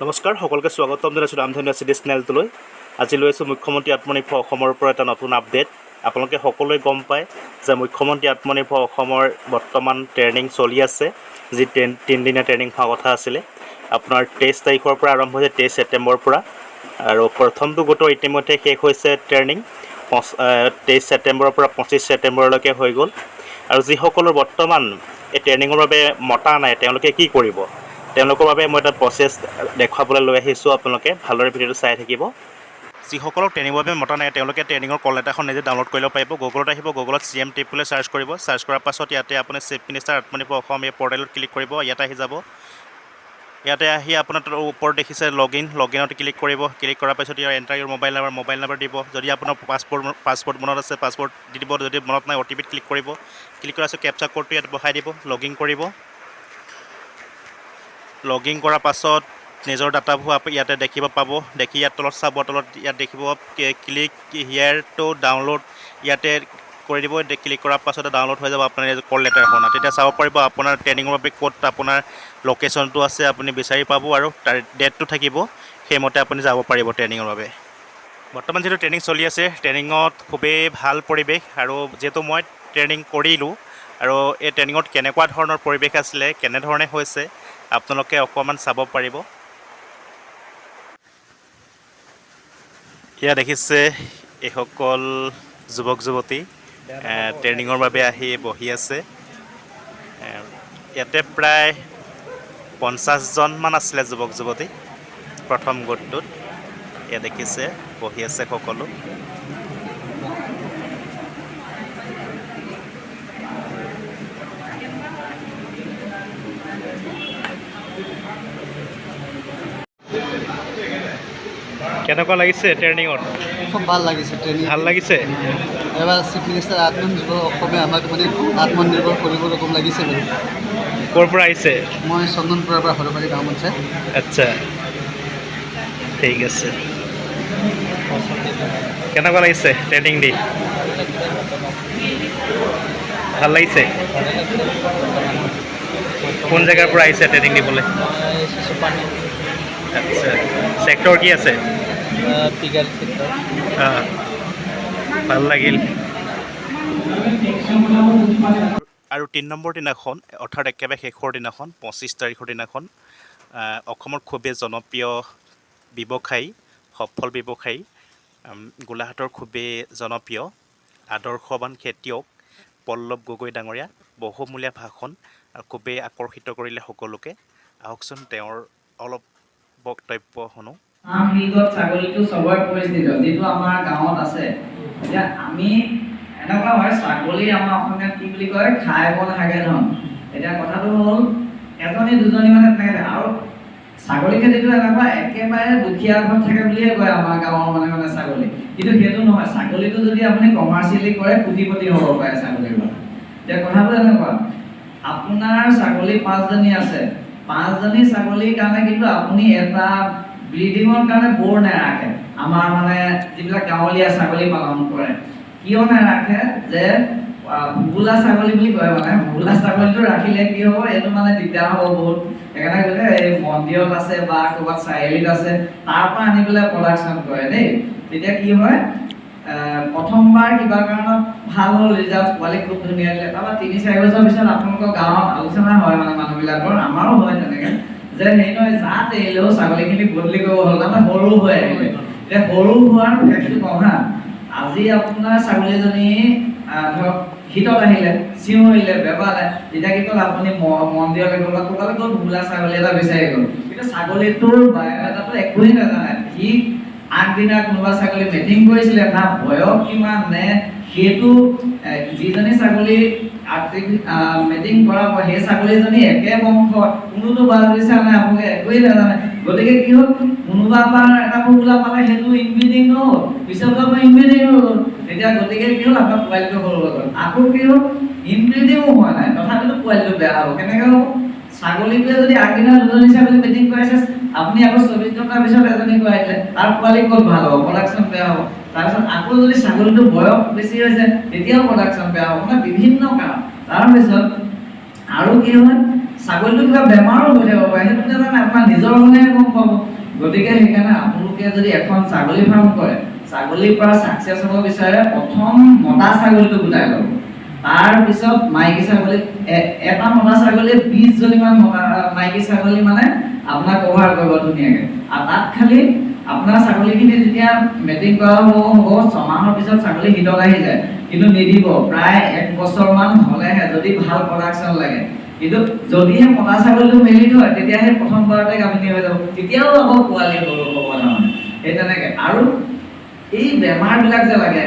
নমস্কাৰ সকলোকে স্বাগতম জনাইছোঁ ৰামধেনু চিডি চেনেলটোলৈ। আজি লৈ আছোঁ মুখ্যমন্ত্ৰী আত্মনিৰ্ভৰ অসমৰ পৰা এটা নতুন আপডেট। আপোনালোকে সকলোৱে গম পায় যে মুখ্যমন্ত্ৰী আত্মনিৰ্ভৰ অসমৰ বৰ্তমান ট্ৰেইনিং চলি আছে, যি তিনিদিনীয়া ট্ৰেইনিং হোৱা কথা আছিলে। আপোনাৰ 23 তাৰিখৰ পৰা আৰম্ভ হৈছে, 23 ছেপ্টেম্বৰৰ পৰা, আৰু প্ৰথমটো গোটৰ ইতিমধ্যে শেষ হৈছে ট্ৰেইনিং 23 ছেপ্টেম্বৰৰ পৰা 25 ছেপ্টেম্বৰলৈকে হৈ গ'ল। আৰু যিসকলৰ বৰ্তমান এই ট্ৰেইনিঙৰ বাবে মতা নাই, তেওঁলোকে কি কৰিব, তেওঁলোকৰ বাবে মই এটা প্ৰচেছ দেখুৱাবলৈ লৈ আহিছোঁ। আপোনালোকে ভালদৰে ভিডিঅ'টো চাই থাকিব। যিসকলক ট্ৰেইনিঙৰ বাবে মতা নাই, তেওঁলোকে ট্ৰেইনিঙৰ কল লেটাৰখন নিজে ডাউনলোড কৰি ল'ব পাৰিব। গুগলত আহিব, গুগলত CM টিপ বুলি চাৰ্চ কৰিব। চাৰ্চ কৰাৰ পাছত ইয়াতে আপুনি চিফ মিনিষ্টাৰ আত্মনিৰ্ভৰ অসম এই পৰ্টেলত ক্লিক কৰিব। ইয়াতে আহি যাব। ইয়াতে আহি আপোনাৰ ওপৰত দেখিছে লগইনত ক্লিক কৰিব। ক্লিক কৰাৰ পাছত ইয়াৰ এণ্টাৰ ইউৰ মোবাইল নাম্বাৰ দিব। যদি আপোনাৰ পাছপৰ্ট মনত আছে, পাছপৰ্ট দি দিব। যদি মনত নাই, OTP ক্লিক কৰিব। ক্লিক কৰাৰ পাছত কেপচা কোডটো ইয়াত বহাই দিব। লগইন কৰিব। লগইন কৰাৰ পাছত নিজৰ ডাটাবোৰ ইয়াতে দেখিব পাব। দেখি ইয়াত তলত চাব, তলত ইয়াত দেখিব ক্লিক হিয়াৰ টু ডাউনলোড, ইয়াতে কৰি দিব। ক্লিক কৰাৰ পাছতে ডাউনলোড হৈ যাব আপোনাৰ কল লেটাৰখন। তেতিয়া চাব পাৰিব আপোনাৰ ট্ৰেইনিঙৰ বাবে ক'ত আপোনাৰ লোকেশ্যনটো আছে, আপুনি বিচাৰি পাব, আৰু তাৰ ডেটটো থাকিব। সেইমতে আপুনি যাব পাৰিব ট্ৰেইনিঙৰ বাবে। বৰ্তমান যিটো ট্ৰেইনিং চলি আছে, ট্ৰেইনিঙত খুবেই ভাল পৰিৱেশ, আৰু যিহেতু মই ট্ৰেইনিং কৰিলোঁ, আৰু এই ট্ৰেইনিঙত কেনেকুৱা ধৰণৰ পৰিৱেশ আছিলে, কেনেধৰণে হৈছে, আপোনালোকে অকণমান চাব পাৰিব। এয়া দেখিছে এইসকল যুৱক যুৱতী ট্ৰেইনিঙৰ বাবে আহি বহি আছে। ইয়াতে প্ৰায় 50জনমান আছিলে যুৱক যুৱতী প্ৰথম গোটটোত। এয়া দেখিছে বহি আছে সকলো। কেনেকুৱা লাগিছে ট্ৰেইনিঙত? খুব ভাল লাগিছে ট্ৰেইনিং। ভাল লাগিছে। এবাৰ চিফ মিনিষ্টাৰ আত্মনিৰ্ভৰ অসমে আমাক আত্মনিৰ্ভৰ কৰিব ৰকম লাগিছে বাৰু। ক'ৰ পৰা আহিছে? মই চন্দনপুৰৰ পৰা সৰুবাৰী গাঁও পঞ্চায়ত। আচ্ছা, ঠিক আছে। কেনেকুৱা লাগিছে ট্ৰেইনিং দি? ভাল লাগিছে। কোন জেগাৰ পৰা আহিছে ট্ৰেইনিং দিবলৈ? আচ্ছা, চেক্টৰ কি আছে? ভাল লাগিল। আৰু 3 নম্বৰ দিনাখন, অৰ্থাৎ একেবাৰে শেষৰ দিনাখন, 25 তাৰিখৰ দিনাখন, অসমৰ খুবেই জনপ্ৰিয় ব্যৱসায়ী, সফল ব্যৱসায়ী, গোলাঘাটৰ খুবেই জনপ্ৰিয় আদৰ্শৱান খেতিয়ক পল্লৱ গগৈ ডাঙৰীয়া বহুমূলীয়া ভাষণ, আৰু খুবেই আকৰ্ষিত কৰিলে সকলোকে। আহকচোন তেওঁৰ অলপ বক্তব্য শুনো। ছাগলীটো চবৰে পৰিচিত, যিটো আমাৰ গাঁৱত আছে। এতিয়া আমি এনেকুৱা হয়, ছাগলী আমাৰ অসমীয়াত কি বুলি কয়, খাই বন হাগে ধন। এতিয়া কথাটো হ'ল, এজনী দুজনী মানে তেনেকৈ, আৰু ছাগলী খেতিটো এনেকুৱা একেবাৰে দুখীয়া ঘৰত থাকে বুলিয়ে কয় আমাৰ গাঁৱৰ মানে ছাগলী, কিন্তু সেইটো নহয়। ছাগলীটো যদি আপুনি কমাৰ্চিয়েলি কৰে, কোটিপতি হ'ব পাৰে ছাগলীৰ পৰা। এতিয়া কথাটো এনেকুৱা, আপোনাৰ ছাগলী 5জনী আছে, 5জনী ছাগলীৰ কাৰণে কিন্তু আপুনি এটা ব্ৰিডিঙৰ কাৰণে বৰ নাৰাখে। আমাৰ মানে যিবিলাক গাঁৱলীয়া ছাগলী পালন কৰে, কিয় নাৰাখে, যে ভোবোলা ছাগলী বুলি কয়। মানে ভোবোলা ছাগলীটো ৰাখিলে কি হ'ব, এইটো মানে দিগদাৰ হ'ব বহুত। সেইকাৰণে কৈছে এই মন্দিৰত আছে বা ক'ৰবাত চাৰিআলিত আছে, তাৰ পৰা আনি পেলাই প্ৰডাকশ্যন কৰে দেই। তেতিয়া কি হয়, প্ৰথমবাৰ কিবা কাৰণত ভাল হ'ল, ৰিজাল্ট, পোৱালি খুব ধুনীয়া দিলে। তাৰপৰা 3-4 বছৰ পিছত আপোনালোকৰ গাঁৱত আলোচনা হয়, মানে মানুহবিলাকৰ, আমাৰো হয় তেনেকৈ, যে হেৰি নহয়, যাত এৰিলেও ছাগলীখিনি বদলি কৰিব হ'ল, তাৰমানে সৰু হৈ আহিলে। এতিয়া সৰু হোৱাৰ ফেক্টটো কওঁ হা, আজি আপোনাৰ ছাগলীজনী ধৰক শীতত আহিলে, চিঞৰিলে, বেবালে, তেতিয়া কি হ'ল, আপুনি মন্দিৰলৈ গ'ল বা ক'ৰবালৈ গ'ল, ভোবোলা ছাগলী এটা বিচাৰি গ'ল। কিন্তু ছাগলীটোৰ বায়'ডাটাটো একোৱেই নাজানে। সি আগদিনা কোনোবা ছাগলী মেটিং কৰিছিলে, না বয়স কিমান, নে সেইটো যিজনী ছাগলী মেটিং কৰাব, সেই ছাগলীজনী একে বংশ, কোনোতো বাজ বিচাৰ নাই, আপোনালোকে একোৱেই নাজানে। গতিকে কি হ'ল, কোনোবা পৰা এটা ভোবোলা পালে, সেইটো ইনব্ৰিডিং নহ'ল, পিছত আকৌ ইনব্ৰিডিং হৈ গ'ল। তেতিয়া গতিকে কি হ'ল, আপোনাৰ পোৱালিটো সৰু হৈ গ'ল। আকৌ কি হ'ল, ইনব্ৰিডিঙো হোৱা নাই, তথাপিতো পোৱালিটো বেয়া হ'ব। কেনেকৈ হ'ব? ছাগলীটোৱে যদি আগদিনা দুজনী ছাগলী মেটিং কৰাইছে, আপুনি আকৌ 24 ঘণ্টাৰ পিছত এজনী কৰাই দিলে, তাৰ পোৱালি ক'ত ভাল হ'ব? প্ৰডাকশ্যন বেয়া হ'ব। তাৰপিছত আকৌ যদি ছাগলীটো বয়স বেছি হৈছে, তেতিয়াও প্ৰডাকশ্যন বেয়া হ'ব। মানে বিভিন্ন কাৰণ। তাৰপিছত আৰু কি হয়, ছাগলীটো কিবা বেমাৰো হৈ থাকিব পাৰে, সেইটো জানে আপোনাৰ নিজৰ মানুহে গম পাব। গতিকে সেইকাৰণে আপোনালোকে যদি এখন ছাগলী ফাৰ্ম কৰে, ছাগলীৰ পৰা ছাকচেছ হ'ব বিচাৰে, প্ৰথম মতা ছাগলীটো গোটাই ল'ব। তাৰপিছত মাইকী ছাগলী, এটা মতা ছাগলীয়ে 20 জনীমান মাইকী ছাগলী মানে আপোনাক কভাৰ কৰিব ধুনীয়াকৈ। আৰু তাত খালি আপোনাৰ ছাগলীখিনি যেতিয়া মেটিং কৰা হ'ব 6 মাহৰ পিছত ছাগলী হিটত আহি যায়, কিন্তু নিদিব প্ৰায় 1 বছৰমান হ'লেহে, যদি ভাল প্ৰডাকশ্যন লাগে। কিন্তু যদিহে মতা ছাগলীটো মেলি থয়, তেতিয়াহে প্ৰথমবাৰতে গাভিনী হৈ যাব, তেতিয়াও আকৌ পোৱালি হ'ব তাৰমানে। সেই তেনেকৈ আৰু এই বেমাৰবিলাক যে লাগে,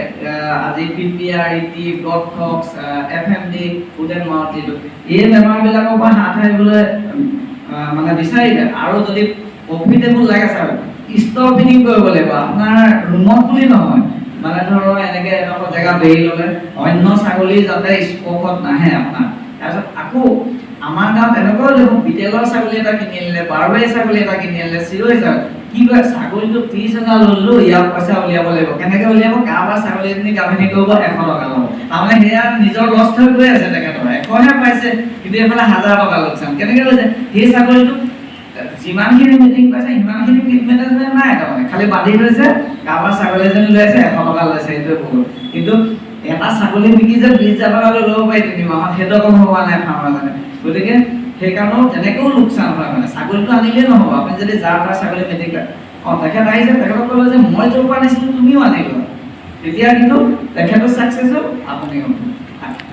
আজি PPR, ET, ব্লড Fox, FMD, foot and mouth disease, এই বেমাৰবিলাকৰ পৰা হাত সাৰিবলৈ মানে বিচাৰিলে আৰু যদি প্ৰফিটেবল লাগে ছাৰ, ষ্টৰ ফিডিং কৰিব লাগিব। আপোনাৰ ৰুমত বুলি নহয়, মানে ধৰক এনেকৈ এডোখৰ জেগা বেৰি ল'লে, অন্য ছাগলী যাতে স্পৰ্শত নাহে আপোনাৰ। তাৰপিছত আকৌ আমাৰ গাঁৱত এনেকুৱাও দেখোঁ, বিটেলৰ ছাগলী এটা কিনি আনিলে, বাৰবাৰী ছাগলী এটা কিনি আনিলে, চিৰৈ ছাগলী। কি কয়, ছাগলীটো 30,000 ল'লো, ইয়াৰ পইচা উলিয়াব লাগিব। কেনেকৈ উলিয়াব? কাৰোবাৰ ছাগলী এজনী গাভিনী কৰিব 100 টকা ল'ব। তাৰমানে সেয়া নিজৰ লষ্ট হৈ গৈ আছে তেখেতৰ, 100হে পাইছে, কিন্তু এইফালে 1000 টকা লোকচান। কেনেকৈ হৈছে? সেই ছাগলীটো যিমানখিনি মিটিং পাইছে সিমানখিনি ফিট মেনেজমেণ্ট নাই, তাৰমানে খালি বান্ধি থৈছে, কাৰোবাৰ ছাগলী এজনী লৈ আছে 100 টকা লৈছে, সেইটোৱে বহুত। কিন্তু এটা ছাগলী বিকি যে 20,000 টকা লৈ ল'ব পাৰি 3 মাহত, সেইটো অকণ হোৱা নাই ফাৰ্মাৰজনে। গতিকে সেইকাৰণেও তেনেকৈও লোকচান হয়। মানে ছাগলীটো আনিলেই নহ'ব, আপুনি যদি যাৰ তাৰ ছাগলী মেট্ৰিক তেখেত আহিছে, তেখেতক ক'লে যে মই য'ৰ পৰা আনিছিলোঁ তুমিও আনিলোঁ, তেতিয়া কিন্তু তেখেতৰ ছাকচেছ হ'ল, আপুনিও।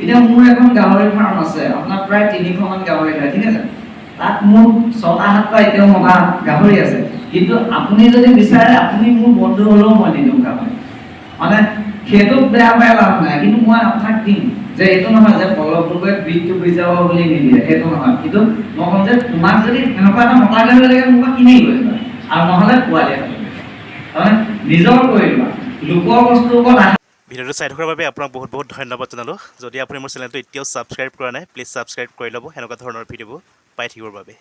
এতিয়া মোৰ এখন গাহৰি ফাৰ্ম আছে, আপোনাৰ প্ৰায় 300মান গাহৰি হয়, ঠিক আছে। তাত মোৰ 6টা-7টা এতিয়াও মতা গাহৰি আছে। কিন্তু আপুনি যদি বিচাৰে, আপুনি মোৰ বন্ধু হ'লেও মই নিদিওঁ গাহৰি। মানে সেইটোত বেয়া পাই লাভ নাই, কিন্তু মই আপোনাক দিম। যে এইটো নহয় যে পলকটোকে বিটটো বুজি যাব বুলি নিদিয়ে, সেইটো নহয়। কিন্তু মই ক'ম যে তোমাক যদি এনেকুৱা এটা মতা গাহৰি লাগে, মোৰ পৰা কিনি লৈ যোৱা, আৰু নহ'লে পোৱালি এটা তাৰমানে নিজৰ কৰি লোৱা, লোকৰ বস্তুৰ ওপৰত আশা। ভিডিঅ'টো চাই থকাৰ বাবে আপোনাক বহুত বহুত ধন্যবাদ জনালোঁ। যদি আপুনি মোৰ চেনেলটো এতিয়াও ছাবস্ক্ৰাইব কৰা নাই, প্লিজ ছাবস্ক্ৰাইব কৰি ল'ব, এনেকুৱা ধৰণৰ ভিডিঅ'বোৰ পাই থাকিবৰ বাবে।